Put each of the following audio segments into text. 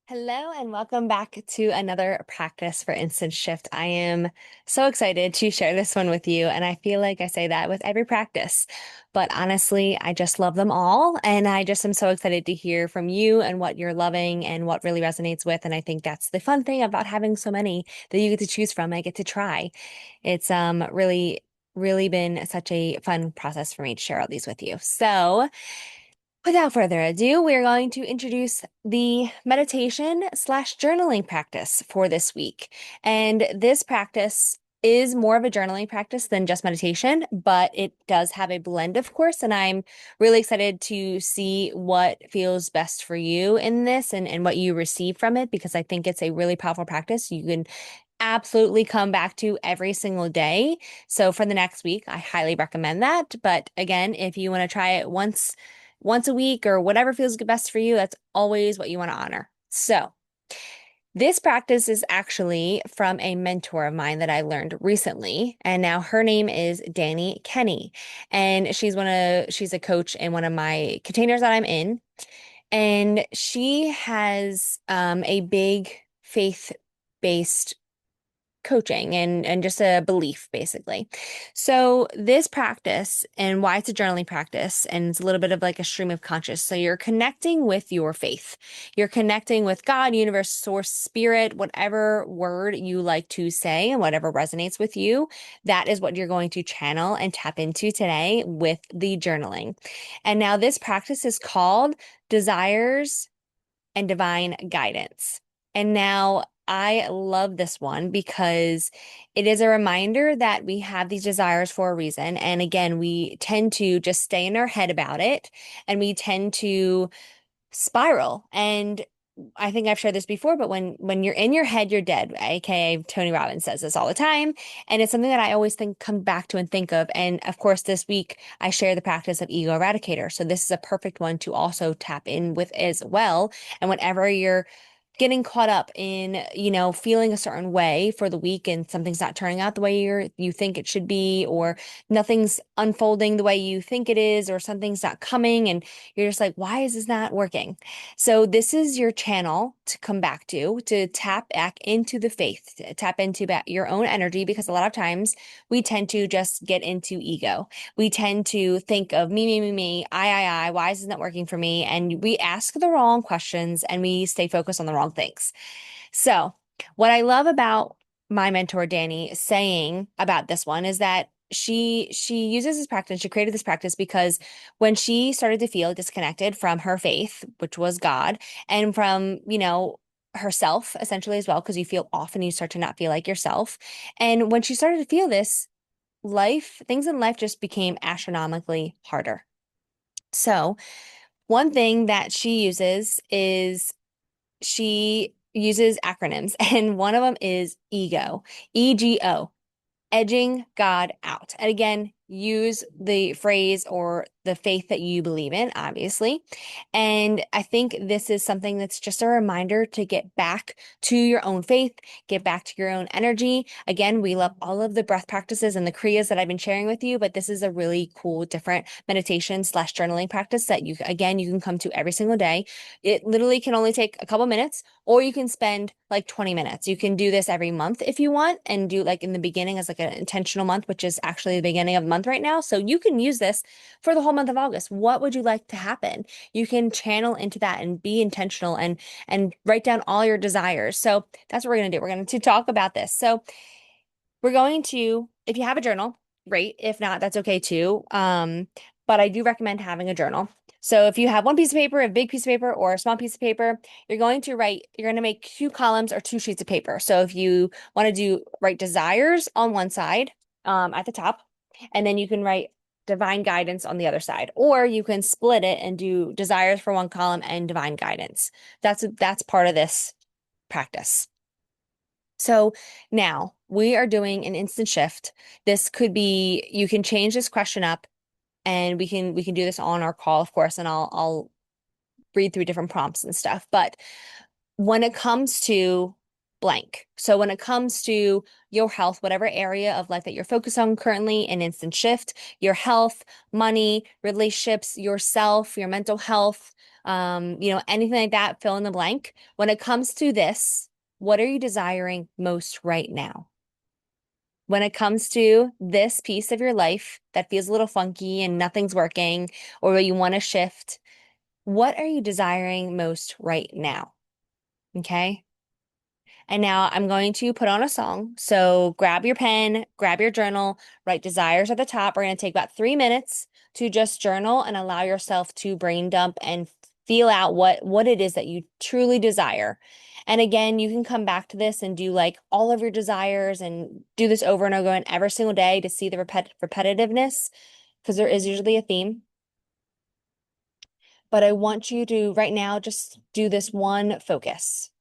Hello and welcome back to another practice for Instant Shift. I am so excited to share this one with you, and I feel like I say that with every practice. But honestly, I just love them all, and I just am so excited to hear from you and what you're loving and what really resonates with. And I think that's the fun thing about having so many that you get to choose from. I get to try. It's really been such a fun process for me to share all these with you. So, without further ado, we're going to introduce the meditation slash journaling practice for this week. And this practice is more of a journaling practice than just meditation, but it does have a blend, of course. And I'm really excited to see what feels best for you in this and what you receive from it, because I think it's a really powerful practice. You can absolutely come back to every single day. So for the next week, I highly recommend that. But again, if you want to try it once a week or whatever feels best for you, that's always what you want to honor. So this practice is actually from a mentor of mine that I learned recently, and now her name is Danny Kenny, and she's a coach in one of my containers that I'm in, and she has a big faith-based coaching and just a belief basically. So this practice and why it's a journaling practice, and it's a little bit of like a stream of conscious. So you're connecting with your faith. You're connecting with God, universe, source, spirit, whatever word you like to say and whatever resonates with you. That is what you're going to channel and tap into today with the journaling. And now this practice is called Desires and Divine Guidance. And now I love this one because it is a reminder that we have these desires for a reason. And again, we tend to just stay in our head about it and we tend to spiral. And I think I've shared this before, but when you're in your head, you're dead, aka Tony Robbins says this all the time. And it's something that I always come back to and think of. And of course, this week I share the practice of ego eradicator. So this is a perfect one to also tap in with as well. And whenever you're getting caught up in, feeling a certain way for the week and something's not turning out the way you think it should be, or nothing's unfolding the way you think it is, or something's not coming and you're just like, why is this not working? So this is your channel to come back to tap back into the faith, to tap into your own energy, because a lot of times we tend to just get into ego. We tend to think of me, I, why is this not working for me? And we ask the wrong questions and we stay focused on the wrong things. So what I love about my mentor, Danny, saying about this one is that she uses this practice, she created this practice because when she started to feel disconnected from her faith, which was God, and from, herself essentially as well, because you feel off and you start to not feel like yourself. And when she started to feel this, things in life just became astronomically harder. So, one thing that she uses is she uses acronyms, and one of them is EGO, EGO, edging God out. And again, use the phrase or the faith that you believe in, obviously. And I think this is something that's just a reminder to get back to your own faith, get back to your own energy. Again, we love all of the breath practices and the Kriyas that I've been sharing with you, but this is a really cool, different meditation slash journaling practice that you can come to every single day. It literally can only take a couple minutes, or you can spend like 20 minutes. You can do this every month if you want, and do like in the beginning as like an intentional month, which is actually the beginning of the month right now. So you can use this for the whole month of August. What would you like to happen? You can channel into that and be intentional and write down all your desires. So that's what we're going to do. We're going to talk about this. So we're going to, if you have a journal, great. If not, that's okay too. But I do recommend having a journal. So if you have one piece of paper, a big piece of paper, or a small piece of paper, you're going to make two columns or two sheets of paper. So if you want to write desires on one side, at the top, and then you can write divine guidance on the other side, or you can split it and do desires for one column and divine guidance. That's part of this practice. So now we are doing an instant shift. This could be, you can change this question up, and we can do this on our call, of course, and I'll read through different prompts and stuff. But when it comes to blank. So when it comes to your health, whatever area of life that you're focused on currently in Instant Shift, your health, money, relationships, yourself, your mental health, anything like that, fill in the blank. When it comes to this, what are you desiring most right now? When it comes to this piece of your life that feels a little funky and nothing's working, or where you want to shift, what are you desiring most right now? Okay. And now I'm going to put on a song. So grab your pen, grab your journal, write desires at the top. We're going to take about 3 minutes to just journal and allow yourself to brain dump and feel out what it is that you truly desire. And again, you can come back to this and do like all of your desires and do this over and over again every single day to see the repetitiveness, because there is usually a theme. But I want you to right now just do this one focus.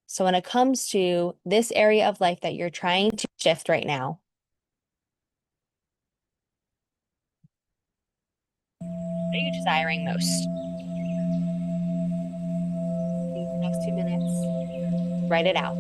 So when it comes to this area of life that you're trying to shift right now, what are you desiring most? These next 2 minutes, write it out.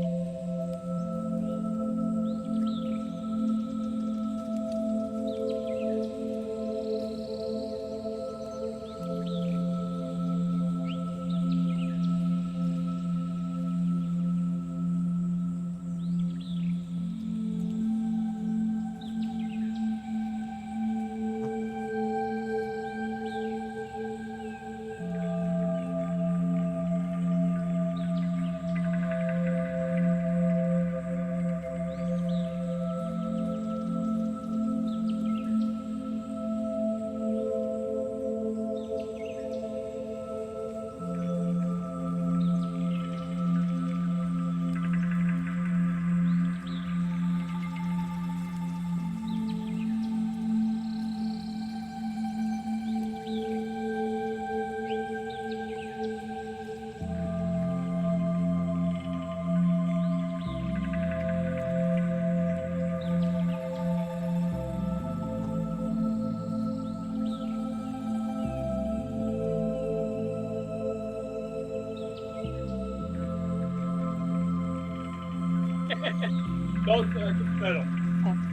Don't pedal. Okay.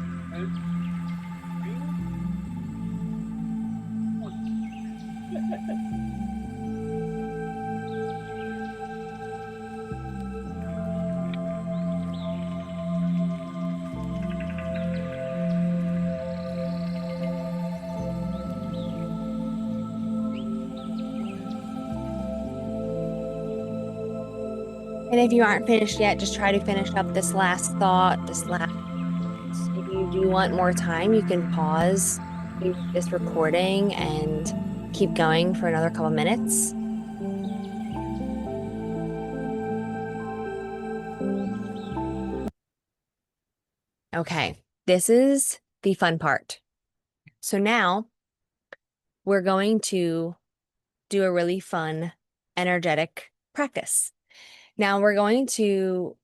And if you aren't finished yet, just try to finish up this last thought, this last. If you do want more time, you can pause this recording and keep going for another couple minutes. Okay, this is the fun part. So now we're going to do a really fun, energetic practice. Now I'm going to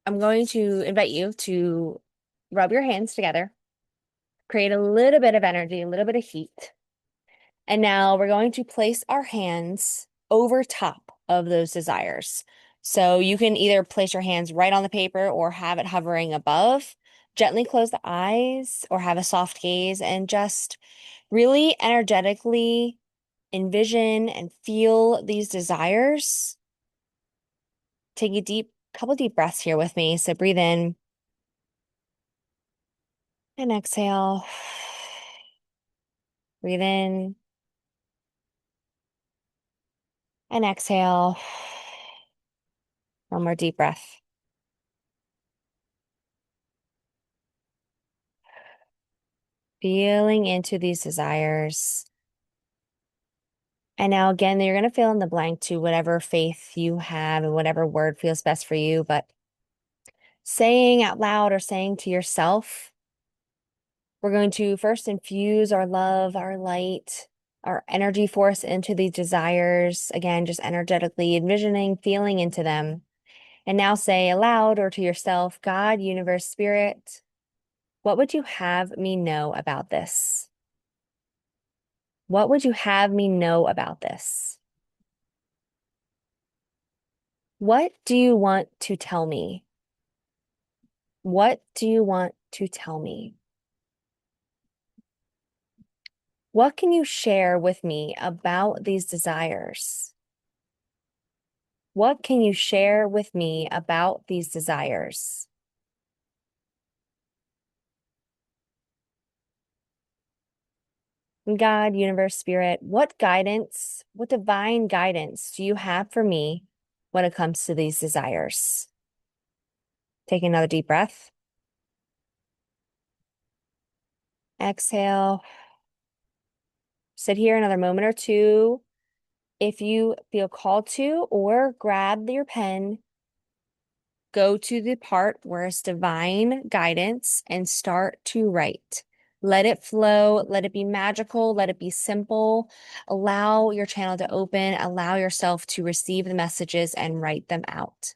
invite you to rub your hands together, create a little bit of energy, a little bit of heat. And now we're going to place our hands over top of those desires. So you can either place your hands right on the paper or have it hovering above. Gently close the eyes or have a soft gaze and just really energetically envision and feel these desires. Take a couple deep breaths here with me. So breathe in and exhale. Breathe in and exhale. One more deep breath. Feeling into these desires. And now again, you're going to fill in the blank to whatever faith you have and whatever word feels best for you. But saying out loud or saying to yourself, we're going to first infuse our love, our light, our energy force into these desires. Again, just energetically envisioning, feeling into them. And now say aloud or to yourself, God, universe, spirit, what would you have me know about this? What would you have me know about this? What do you want to tell me? What do you want to tell me? What can you share with me about these desires? What can you share with me about these desires? God, universe, spirit, what guidance, what divine guidance do you have for me when it comes to these desires? Take another deep breath. Exhale. Sit here another moment or two. If you feel called to, or grab your pen, go to the part where it's divine guidance and start to write. Let it flow, let it be magical, let it be simple. Allow your channel to open, allow yourself to receive the messages and write them out.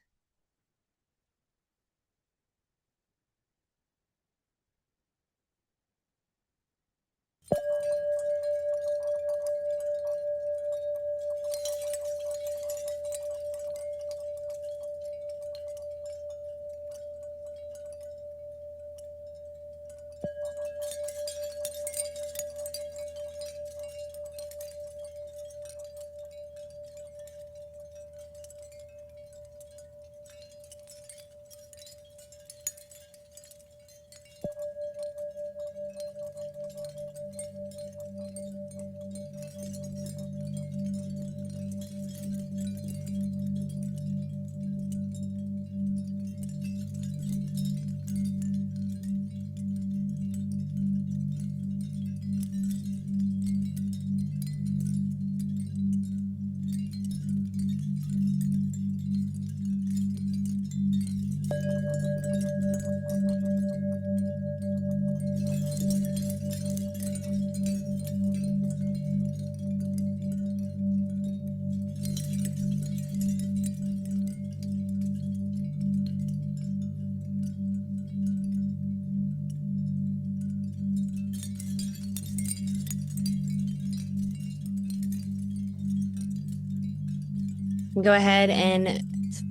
Go ahead and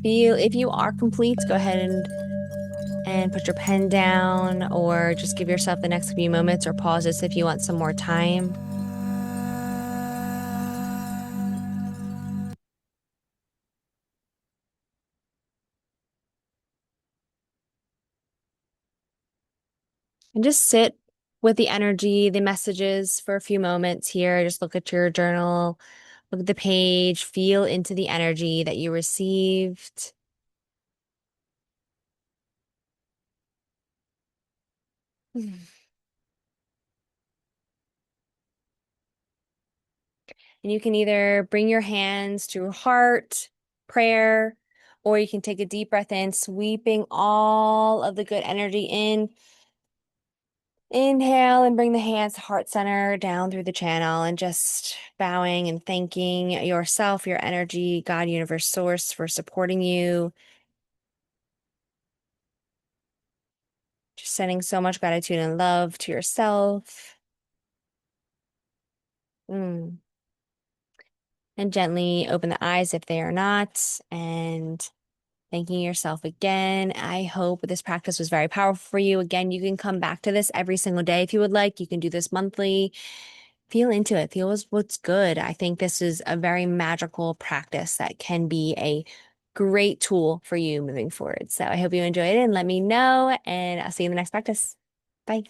feel, if you are complete, go ahead and put your pen down, or just give yourself the next few moments, or pause this if you want some more time. And just sit with the energy, the messages for a few moments here. Just look at your journal, look at the page, feel into the energy that you received. And you can either bring your hands to heart, prayer, or you can take a deep breath in, sweeping all of the good energy in. Inhale and bring the hands to heart center down through the channel, and just bowing and thanking yourself, your energy, God, universe, source for supporting you. Just sending so much gratitude and love to yourself. Mm. And gently open the eyes if they are not, and thanking yourself again. I hope this practice was very powerful for you. Again, you can come back to this every single day if you would like. You can do this monthly. Feel into it. Feel what's good. I think this is a very magical practice that can be a great tool for you moving forward. So I hope you enjoyed it, and let me know, and I'll see you in the next practice. Bye.